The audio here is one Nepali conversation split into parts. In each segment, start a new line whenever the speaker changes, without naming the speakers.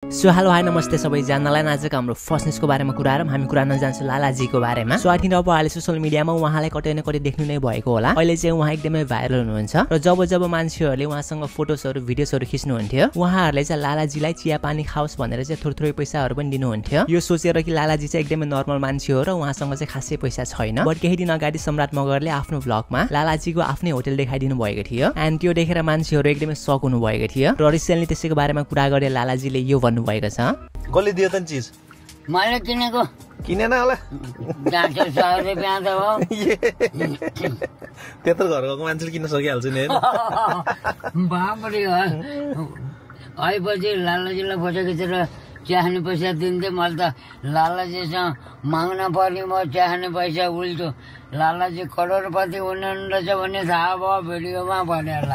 सो हेलो हाई नमस्ते सबैजनालाई। आजको हाम्रो फर्स्ट न्युजको बारेमा कुरा गरौँ। हामी कुरा गर्न जान्छौँ लालाजीको बारेमा। सो आई थिङ्क अब अहिले सोसियल मिडियामा उहाँलाई कतै न कतै देख्नु नै भएको होला। अहिले चाहिँ उहाँ एकदमै भाइरल हुनुहुन्छ र जब मान्छेहरूले उहाँसँग फोटोजहरू भिडियोजहरू खिच्नुहुन्थ्यो, उहाँहरूले चाहिँ लालाजीलाई चिया पानी खाओस् भनेर चाहिँ थोरै पैसाहरू पनि दिनुहुन्थ्यो, यो सोचेर कि लालाजी चाहिँ एकदमै नर्मल मान्छे हो र उहाँसँग चाहिँ खासै पैसा छैन। बट केही दिन अगाडि सम्राट मगरले आफ्नो भ्लगमा लालाजीको आफ्नै होटल देखाइदिनु भएको थियो एन्ड त्यो देखेर मान्छेहरू एकदमै सक हुनु भएको थियो र रिसेन्टली त्यसैको बारेमा कुरा गरे लालाजीले यो भन्नुभएको छ।
कसले दियो त चीज?
मैले किनेको।
किनेन होला?
400 रुपियाँ त हो।
त्यत्रो घर गएको मान्छेले किन्न सकिहाल्छ नि हैन?
बाबरे हो। आएपछि लालाजीलाई फोटो खिचेर चिया खाने पैसा दिन्थे। मैले त लालाजीसँग माग्न पर्ने म चिया खाने पैसा उल्टो लालाजी करोडपति हुनुहुन्न रहेछ भन्ने थाहा भयो भिडियोमा भनेर।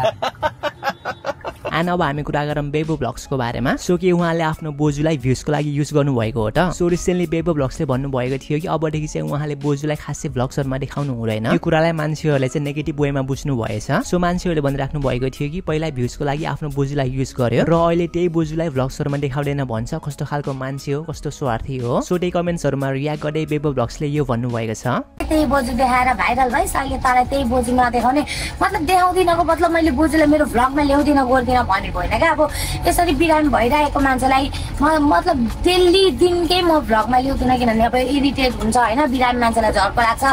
एन्ड अब हामी कुरा गरौँ बेबो ब्लग्सको बारेमा। सो कि उहाँले आफ्नो बोजूलाई भ्युजको लागि युज गर्नुभएको हो त। सो रिसेन्टली बेबो ब्लग्सले भन्नुभएको थियो कि अबदेखि चाहिँ उहाँले बोजूलाई खासै ब्लग्सहरूमा देखाउनु हुँदैन। यो कुरालाई मान्छेहरूले चाहिँ नेगेटिभ वेमा बुझ्नु भएछ। सो मान्छेहरूले भनिराख्नु भएको थियो कि पहिला भ्युजको लागि आफ्नो बोजूलाई युज गर्यो र अहिले त्यही बोजूलाई ब्लग्सहरूमा देखाउँदैन भन्छ। कस्तो खालको मान्छे हो, कस्तो स्वार्थी हो। सो त्यही कमेन्ट्सहरूमा रियाक्ट गर्दै बेबो ब्लग्सले यो भन्नुभएको छ,
त्यही बोजू देखाएर भाइरल भइस अहिले तारा त्यही बोजू नदेखाउने मतलब देखाउँदिनको मतलब मैले बोजूलाई मेरो भ्लगमा ल्याउँदिन गर्दिन भनेको होइन क्या। अब यसरी बिरामी भइरहेको मान्छेलाई मतलब डेली दिनकै म भ्लगमा ल्याउँदिन किनभने अब इरिटेट हुन्छ होइन, बिरामी मान्छेलाई झर्को लाग्छ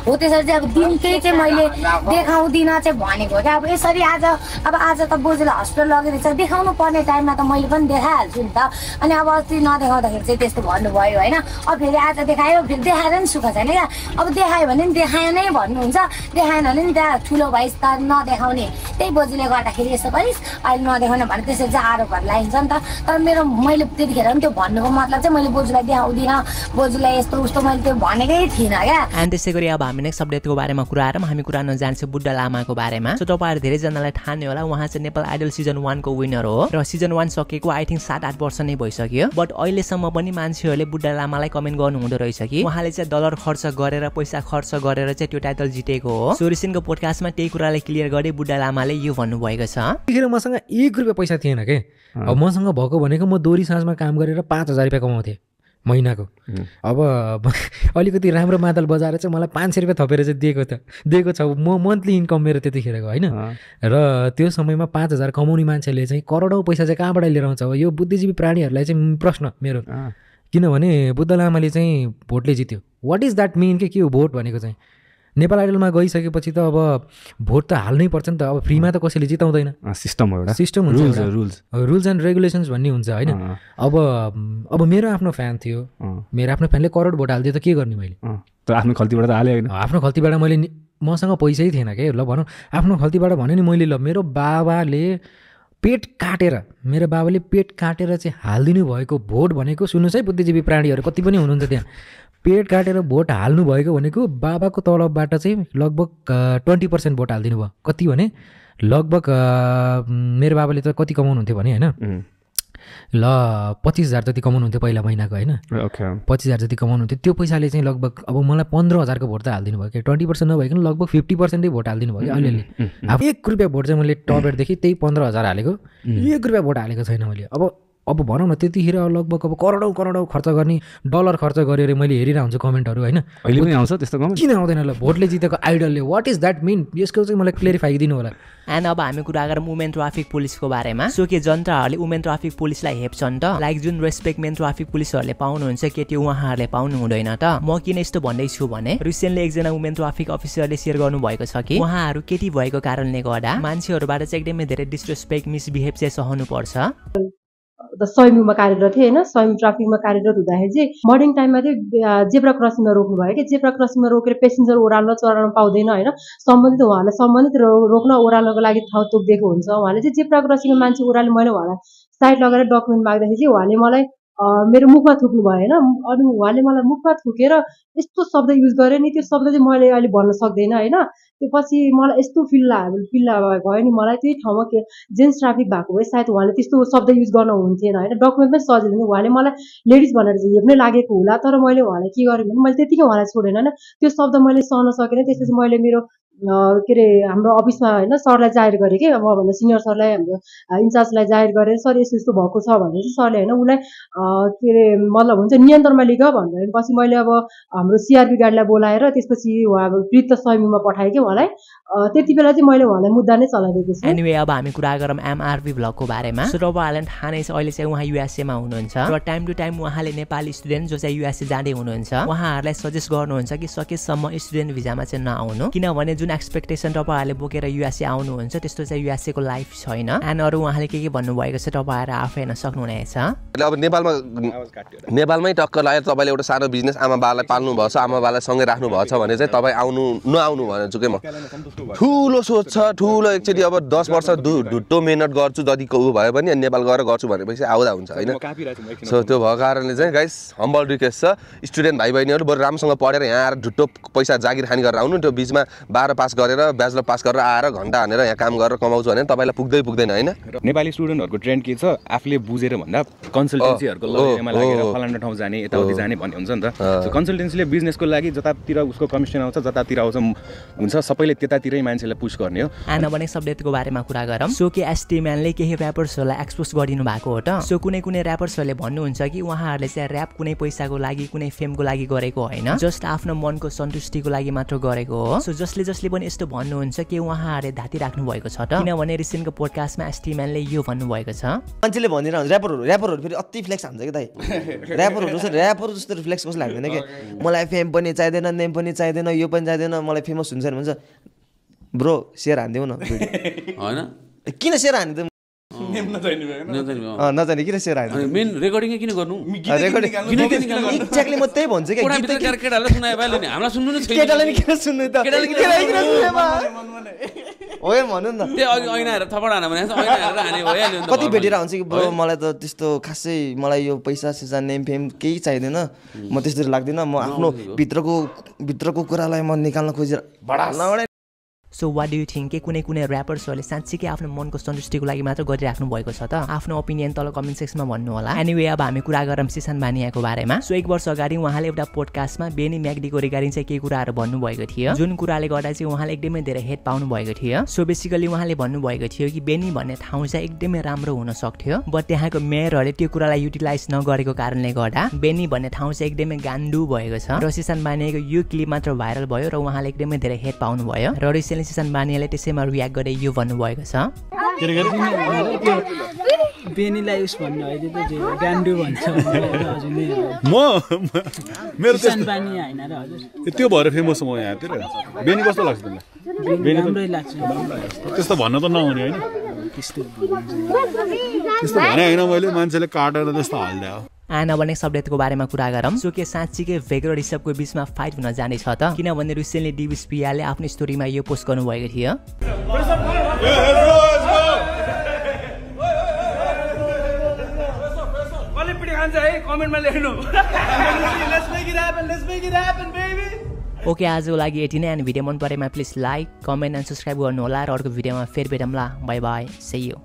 हो। त्यसरी चाहिँ अब दिनकै चाहिँ मैले देखाउँदिन चाहिँ भनेको क्या। अब यसरी आज त बोजूलाई हस्पिटल लगेर चाहिँ देखाउनु पर्ने टाइममा त मैले पनि देखाइहाल्छु नि त। अनि अब अस्ति नदेखाउँदाखेरि चाहिँ त्यस्तो भन्नुभयो होइन। अब फेरि आज देखायो, फेरि देखाएर नि सुख छैन क्या। अब देखायो भने नि देखायो नै भन्नुहुन्छ, देखाएन भने नि त्यहाँ ठुलो भइस त नदेखाउने, त्यही बोजूले गर्दाखेरि यसो गरिस् अहिले नदेखाउने भने त्यसरी चाहिँ आरोपहरू लगाइन्छ नि त। तर मैले त्यतिखेर पनि त्यो भन्नुको मतलब चाहिँ मैले बोजूलाई देखाउँदिनँ, बोजूलाई यस्तो उस्तो मैले त्यो भनेकै थिइनँ क्या।
एन्ड त्यसै गरी अब हामी नेक्स्ट अपडेटको बारेमा कुरा गरौँ। हामी कुरा गर्न जान्छौँ बुद्ध लामाको बारेमा। सो तपाईँहरू धेरैजनालाई थाहा नै होला, उहाँ चाहिँ नेपाल आइडल सिजन 1 को विनर हो र सिजन 1 सकेको आई थिङ्क 7-8 वर्ष नै भइसक्यो। बट अहिलेसम्म पनि मान्छेहरूले बुद्ध लामालाई कमेन्ट गर्नु हुँदो रहेछ कि उहाँले चाहिँ डलर खर्च गरेर पैसा खर्च गरेर चाहिँ त्यो टाइटल जितेको हो। सो रिसेन्टको पोडकास्टमा त्यही कुरालाई क्लियर गरे बुद्ध लामाले यो भन्नुभएको छ,
त्यतिखेर मसँग 1 रुपियाँ पैसा थिएन के। अब मसँग भएको भनेको म दोरी साँझमा काम गरेर 5000 रुपियाँ कमाउँथेँ महिनाको। अब अलिकति राम्रो मादल बजाएर चाहिँ मलाई 500 रुपियाँ थपेर चाहिँ दिएको छ म मन्थली इन्कम मेरो त्यतिखेरको होइन। र त्यो समयमा 5000 कमाउने मान्छेले चाहिँ करोडौँ पैसा चाहिँ कहाँबाट लिएर आउँछ? अब यो बुद्धिजीवी प्राणीहरूलाई चाहिँ प्रश्न मेरो, किनभने बुद्ध लामाले चाहिँ भोटले जित्यो। वाट इज द्याट मिन के हो भोट भनेको चाहिँ? नेपाल आइडलमा गइसकेपछि त अब भोट त हाल्नै पर्छ नि त। अब फ्रीमा त कसैले जिताउँदैन, सिस्टम हुन्छ, रुल्स एन्ड रेगुलेसन्स भन्ने हुन्छ होइन। अब मेरो आफ्नो फ्यान थियो, मेरो आफ्नो फ्यानले करोड भोट हालिदियो त के गर्ने मैले?
त आफ्नो खल्तीबाट त हाले होइन।
आफ्नो खल्तीबाट मैले, मसँग पैसै थिएन के। ल भनौँ आफ्नो खल्तीबाट भन्यो नि मैले। ल मेरो बाबाले पेट काटेर चाहिँ हालिदिनु भएको भोट भनेको, सुन्नुहोस् है बुद्धिजीवी प्राणीहरू कति पनि हुनुहुन्छ त्यहाँ, पेट काटेर भोट हाल्नु भएको भनेको बाबाको तलबबाट चाहिँ लगभग 20% भोट हालिदिनु भयो। कति भने लगभग मेरो बाबाले त कति कमाउनुहुन्थ्यो भने होइन, ल 25,000 जति कमाउनुहुन्थ्यो पहिला महिनाको होइन। 25,000 जति कमाउनुहुन्थ्यो। त्यो पैसाले चाहिँ लगभग अब मलाई 15,000 को भोट त हालिदिनु भयो कि 20% नभइकन लगभग 50% भोट हालिदिनु भयो कि अलिअलि। अब 1 रुपियाँ भोट चाहिँ मैले टपेटदेखि त्यही 15,000 हालेको, 1 रुपियाँ भोट हालेको छैन मैले। अब भनौँ न त्यतिखेर लगभग अब करोडौँ खर्च गर्ने, डलर खर्च गरेर मैले हेरिरहेको हुन्छु कमेन्टहरू होइन।
अहिले पनि आउँछ त्यस्तो कमेन्ट? किन
आउँदैन? ल भोटले जितेको आइडलले वाट इज द्याट मिन? यसको चाहिँ मलाई क्लियरिफाई दिनु होला।
एन्ड अब हामी कुरा गरौँ वुमेन ट्राफिक पुलिसको बारेमा। सो के जनताहरूले वुमेन ट्राफिक पुलिसलाई हेप्छन् त? लाइक जुन रेस्पेक्ट मेन ट्राफिक पुलिसहरूले पाउनुहुन्छ के त्यो उहाँहरूले पाउनु हुँदैन त? म किन यस्तो भन्दैछु भने रिसेन्टली एकजना वुमेन ट्राफिक अफिसरले सेयर गर्नुभएको छ कि उहाँहरू केटी भएको कारणले गर्दा मान्छेहरूबाट चाहिँ एकदमै धेरै डिसरेस्पेक्ट मिसबिहेभ चाहिँ सहनुपर्छ।
स्वयंमा कार्यरत थिएँ होइन। स्वयं ट्राफिकमा कार्यरत हुँदाखेरि चाहिँ मर्निङ टाइममा चाहिँ जेब्रा क्रसिङमा रोक्नु भयो कि। जेब्रा क्रसिङमा रोकेर पेसेन्जर ओह्राल्न चढाउन पाउँदैन होइन। उहाँलाई सम्बन्धित रोक्न ओह्राल्नको लागि ठाउँ तोकिदिएको हुन्छ। उहाँले चाहिँ जेब्रा क्रसिङमा मान्छे ओह्राल्यो, मैले उहाँलाई साइड लगाएर डकुमेन्ट माग्दाखेरि चाहिँ उहाँले मलाई मेरो मुखमा थुक्नु भयो होइन। अनि उहाँले मलाई मुखमा थुकेर यस्तो शब्द युज गर्यो नि, त्यो शब्द चाहिँ मैले अहिले भन्न सक्दैन होइन। त्यो पछि मलाई यस्तो फिल भयो नि मलाई त्यही ठाउँमा के जेन्ट्स ट्राफिक भएको भए सायद उहाँले त्यस्तो शब्द युज गर्न हुन्थेन होइन। डकुमेन्ट पनि सजिलो, उहाँले मलाई लेडिज भनेर चाहिँ हेप्नै लागेको होला। तर मैले उहाँलाई के गरेँ भने मैले त्यतिकै उहाँलाई छोडेन होइन। त्यो शब्द मैले सहन सकेन। त्यसपछि मैले मेरो के अरे हाम्रो अफिसमा होइन सरलाई जाहेर गरेँ कि मभन्दा सिनियर सरलाई हाम्रो इन्चार्जलाई जाहेर गरेर सर यस्तो यस्तो भएको छ भने चाहिँ सरले होइन उसलाई के अरे मतलब हुन्छ नियन्त्रणमा लिग भनेपछि मैले अब हाम्रो सिआरपी गार्डलाई बोलाएर त्यसपछि उहाँ अब वृत्त सहयोगमा पठाएँ कि उहाँलाई त्यति बेला चाहिँ मैले उहाँलाई मुद्दा नै चलाइदिएको छु।
एनिवे अब हामी कुरा गरौँ एमआरपी भ्लगको बारेमा। सो तपाईँहरूले थाहा नै छ अहिले चाहिँ उहाँ युएसएमा हुनुहुन्छ र टाइम टु टाइम उहाँले नेपाली स्टुडेन्ट जो चाहिँ युएसए जाँदै हुनुहुन्छ उहाँहरूलाई सजेस्ट गर्नुहुन्छ कि सकेसम्म स्टुडेन्ट भिजामा चाहिँ नआउनु, किनभने जुन एक्सपेक्टेसन तपाईँहरूले बोकेर युएसए आउनुहुन्छ त्यस्तो चाहिँ युएसए को लाइफ छैन। एन्ड अरू उहाँले के भन्नुभएको छ तपाईँहरू आफै हेर्न सक्नुहुनेछ।
अब नेपालमै टक्कर लागेर तपाईँले एउटा सानो बिजनेस आमा बाबालाई पाल्नु भएको छ, आमा बाबालाई सँगै राख्नु भएको छ भने चाहिँ तपाईँ नआउनु भन्छु कि म। ठुलो सोच छ, ठुलो एकचोटि अब 10 वर्ष ढुट्टो मेहनत गर्छु जतिको ऊ भयो भने नेपाल गएर गर्छु भनेपछि आउँदा हुन्छ होइन। सो त्यो भएको कारणले चाहिँ गाइस हम्बल रिक्वेस्ट छ स्टुडेन्ट भाइ बहिनीहरू बरु राम्रोसँग पढेर यहाँ आएर ढुट्टो पैसा जागिर खानी गरेर आउनु। त्यो बिचमा 12 पास गरेर ब्याचलर पास गरेर आएर घन्टा हानेर यहाँ काम गरेर कमाउँछु भने तपाईँलाई पुग्दैन होइन।
नेपाली स्टुडेन्टहरूको ट्रेन्ड के छ आफूले बुझेर भन्दा कन्सल्टेन्सीहरूको लगेमा लागेर फलाना ठाउँ जाने यताउति जाने भन्ने हुन्छ नि त। सो कन्सल्टेन्सीले बिजनेसको लागि जतातिर उसको कमिसन आउँछ जतातिर आउँछ हुन्छ सबैले त्यतातिरै मान्छेलाई पुश गर्ने हो।
आना भने सब्जेक्टको बारेमा कुरा गरौँ। सो के एसटी म्यानले केही ऱ्यापर्सहरूलाई एक्सपोज गरिदिनु भएको हो त। सो कुनै ऱ्यापर्सहरूले भन्नुहुन्छ कि उहाँहरूले चाहिँ ऱ्याप कुनै पैसाको लागि कुनै फेमको लागि गरेको होइन, जस्ट आफ्नो मनको सन्तुष्टिको लागि मात्र गरेको हो। सो जसले पनि यस्तो भन्नुहुन्छ कि उहाँहरूले धाती राख्नु भएको छ त, किनभने रिसेन्टको पोडकास्टमा एसटी म्यानले यो भन्नुभएको छ।
मान्छेले भनिरहन्छ ऱ्यापरहरू फेरि अति फ्लेक्स हान्छ कि दाइ। ऱ्यापर जस्तो फ्लेक्स कसले हान्दैन कि मलाई फेम पनि चाहिँदैन, नेम पनि चाहिँदैन, यो पनि चाहिँदैन, मलाई फेमस हुन्छ भन्छ। ब्रो सेयर हानिदेऊ न
होइन,
किन सेयर हानिदिउँ नजाने किन सेयर हान्नु
मेन रेकर्डिङ किन गर्नु
एक्ज्याक्टली म त्यही भन्छु कि
केटालाई सुनायो भाइले नि हामीलाई सुन्नु नै छैन,
केटाले नि किन सुन्नु त हो भन्नु न।
त्यो अघि ऐना हेरेर थपड हान भने ऐना हेरेर हाने भइहाल्यो नि त।
कति भेटेर हुन्छ कि ब्रो मलाई त त्यस्तो खासै मलाई यो पैसा सिसा नेम फेम केही चाहिँदैन, म त्यस्तोहरू लाग्दैन, म आफ्नो भित्रको कुरालाई म निकाल्न खोजेर बढाल्न।
So what do you think के कुनै ऱ्यापर्सहरूले साँच्चीकै आफ्नो मनको सन्तुष्टिको लागि मात्र गरिराख्नु भएको छ त? आफ्नो ओपिनियन तल कमेन्ट सेक्सनमा भन्नु होला। एनिवे अब हामी कुरा गरौँ सिसान बानियाको बारेमा। सो 1 वर्ष अगाडि उहाँले एउटा पोडकास्टमा बेनी म्याग्डीको रिगार्डिङ चाहिँ केही कुराहरू भन्नुभएको थियो, जुन कुराले गर्दा चाहिँ उहाँले एकदमै धेरै हेट पाउनु भएको थियो। सो बेसिकली उहाँले भन्नुभएको थियो कि बेनी भन्ने ठाउँ चाहिँ एकदमै राम्रो हुन सक्थ्यो, बट त्यहाँको मेयरहरूले त्यो कुरालाई युटिलाइज नगरेको कारणले गर्दा बेनी भन्ने ठाउँ चाहिँ एकदमै गान्डु भएको छ। र सिसान बानियाको यो क्लिप मात्र भाइरल भयो र उहाँले एकदमै धेरै हेट पाउनु भयो र सिसान बानियाले त्यसैमा रियाक्ट गरे यो भन्नुभएको छ।
बेनीलाई उस भन्नु अहिले त गान्डु भन्छ
म मेरो
सिसान बानिया हैन र हजुर
त्यो भएर फेमस म यहाँतिर। बेनी कस्तो लाग्छ तिमीलाई?
बेनी राम्रै लाग्छ।
त्यस्तो भन्न त नहुने होइन, त्यस्तो भने होइन मैले मान्छेले काटेर त्यस्तो हाल्दै हो।
आना भने सब्जेक्टको बारेमा कुरा गरौँ। सो के साँच्चीकै भेग र ऋषभको बिचमा फाइट हुन जानेछ त? किनभने रिसेन्टली डिभिस पियाले आफ्नो स्टोरीमा यो पोस्ट गर्नुभएको थियो। ओके आजको लागि यति नै। भिडियो मन परेमा please like comment and subscribe गर्नु होला र अर्को भिडियोमा फेरि भेटौँला। Bye bye, see you.